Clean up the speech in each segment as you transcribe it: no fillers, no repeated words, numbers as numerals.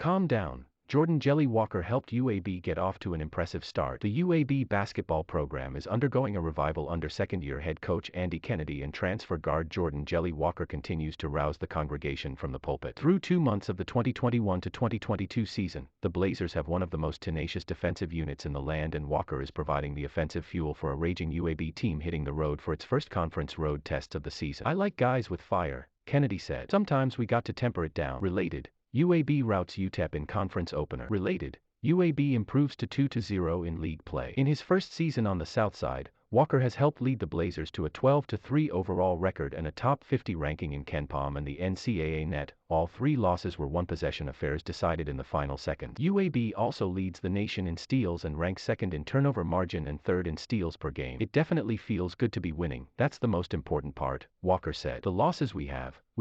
Calm down. Jordan Jelly Walker helped UAB get off to an impressive start. The UAB basketball program is undergoing a revival under second-year head coach Andy Kennedy, and transfer guard Jordan Jelly Walker continues to rouse the congregation from the pulpit. Through 2 months of the 2021 to 2022 season, the Blazers have one of the most tenacious defensive units in the land, and Walker is providing the offensive fuel for a raging UAB team hitting the road for its first conference road tests of the season. "I like guys with fire," Kennedy said. "Sometimes we got to temper it down." Related, UAB routs UTEP in conference opener. Related, UAB improves to 2-0 in league play. In his first season on the South Side, Walker has helped lead the Blazers to a 12-3 overall record and a top 50 ranking in KenPom and the NCAA NET. All 3 losses were one-possession affairs decided in the final seconds. UAB also leads the nation in steals and ranks second in turnover margin and third in steals per game. "It definitely feels good to be winning. That's the most important part," Walker said. "The losses we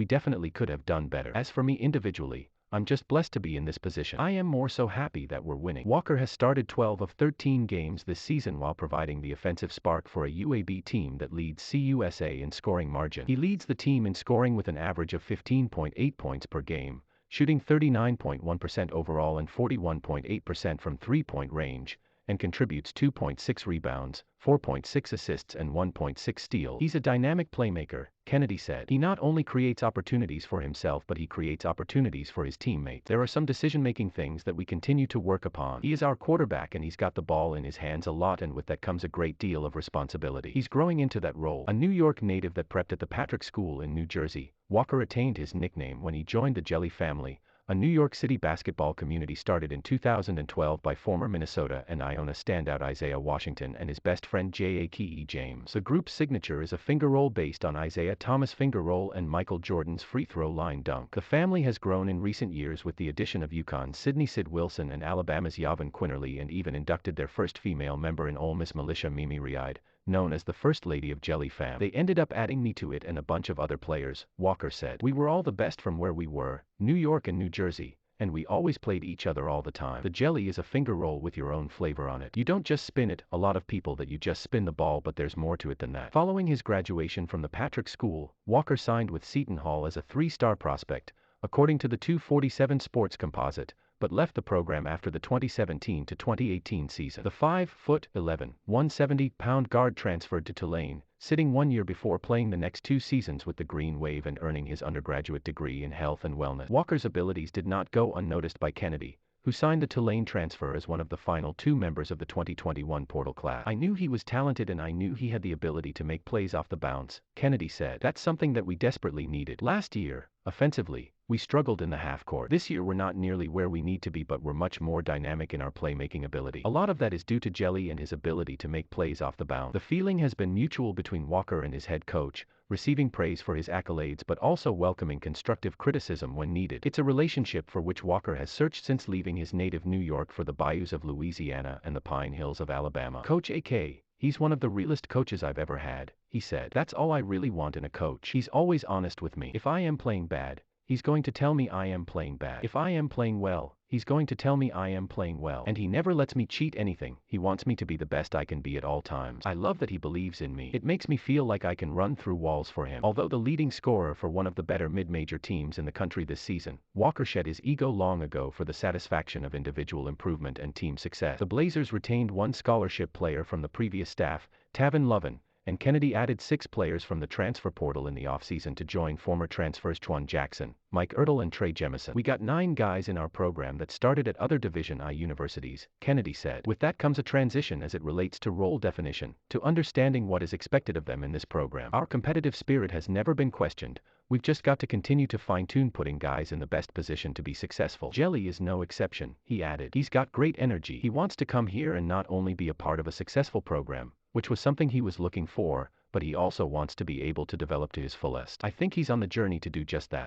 definitely could have done better. As for me individually, I'm just blessed to be in this position. I am more so happy that we're winning." Walker has started 12 of 13 games this season while providing the offensive spark for a UAB team that leads CUSA in scoring margin. He leads the team in scoring with an average of 15.8 points per game, shooting 39.1% overall and 41.8% from three-point range, and contributes 2.6 rebounds, 4.6 assists and 1.6 steals. "He's a dynamic playmaker," Kennedy said. "He not only creates opportunities for himself but he creates opportunities for his teammates. There are some decision-making things that we continue to work upon. He is our quarterback and he's got the ball in his hands a lot, and with that comes a great deal of responsibility. He's growing into that role." A New York native that prepped at the Patrick School in New Jersey, Walker attained his nickname when he joined the Jelly family, a New York City basketball community started in 2012 by former Minnesota and Iona standout Isaiah Washington and his best friend J.A.K.E. James. The group's signature is a finger roll based on Isaiah Thomas' finger roll and Michael Jordan's free throw line dunk. The family has grown in recent years with the addition of UCONN's Sidney Sid Wilson and Alabama's Yavin Quinterly, and even inducted their first female member in Ole Miss Militia Mimi Riad, known as the First Lady of Jelly Fam. "They ended up adding me to it and a bunch of other players," Walker said. "We were all the best from where we were, New York and New Jersey, and we always played each other all the time. The jelly is a finger roll with your own flavor on it. You don't just spin it, a lot of people that you just spin the ball, but there's more to it than that." Following his graduation from the Patrick School, Walker signed with Seton Hall as a 3-star prospect, according to the 247 Sports Composite, but left the program after the 2017 to 2018 season. The 5'11", 170-pound guard transferred to Tulane, sitting 1 year before playing the next 2 seasons with the Green Wave and earning his undergraduate degree in health and wellness. Walker's abilities did not go unnoticed by Kennedy, who signed the Tulane transfer as one of the final 2 members of the 2021 portal class. "I knew he was talented and I knew he had the ability to make plays off the bounce," Kennedy said. "That's something that we desperately needed. Last year, offensively, we struggled in the half court. This year we're not nearly where we need to be, but we're much more dynamic in our playmaking ability. A lot of that is due to Jelly and his ability to make plays off the bounce." The feeling has been mutual between Walker and his head coach, receiving praise for his accolades but also welcoming constructive criticism when needed. It's a relationship for which Walker has searched since leaving his native New York for the bayous of Louisiana and the Pine Hills of Alabama. "Coach AK, he's one of the realest coaches I've ever had," he said. "That's all I really want in a coach. He's always honest with me. If I am playing bad, he's going to tell me I am playing bad. If I am playing well, he's going to tell me I am playing well. And he never lets me cheat anything. He wants me to be the best I can be at all times. I love that he believes in me. It makes me feel like I can run through walls for him." Although the leading scorer for one of the better mid-major teams in the country this season, Walker shed his ego long ago for the satisfaction of individual improvement and team success. The Blazers retained 1 scholarship player from the previous staff, Tavin Lovin, and Kennedy added 6 players from the transfer portal in the offseason to join former transfers Juan Jackson, Mike Ertl and Trey Jemison. "We got 9 guys in our program that started at other Division I universities," Kennedy said. "With that comes a transition as it relates to role definition, to understanding what is expected of them in this program. Our competitive spirit has never been questioned. We've just got to continue to fine-tune putting guys in the best position to be successful. Jelly is no exception," he added. "He's got great energy. He wants to come here and not only be a part of a successful program, which was something he was looking for, but he also wants to be able to develop to his fullest. I think he's on the journey to do just that."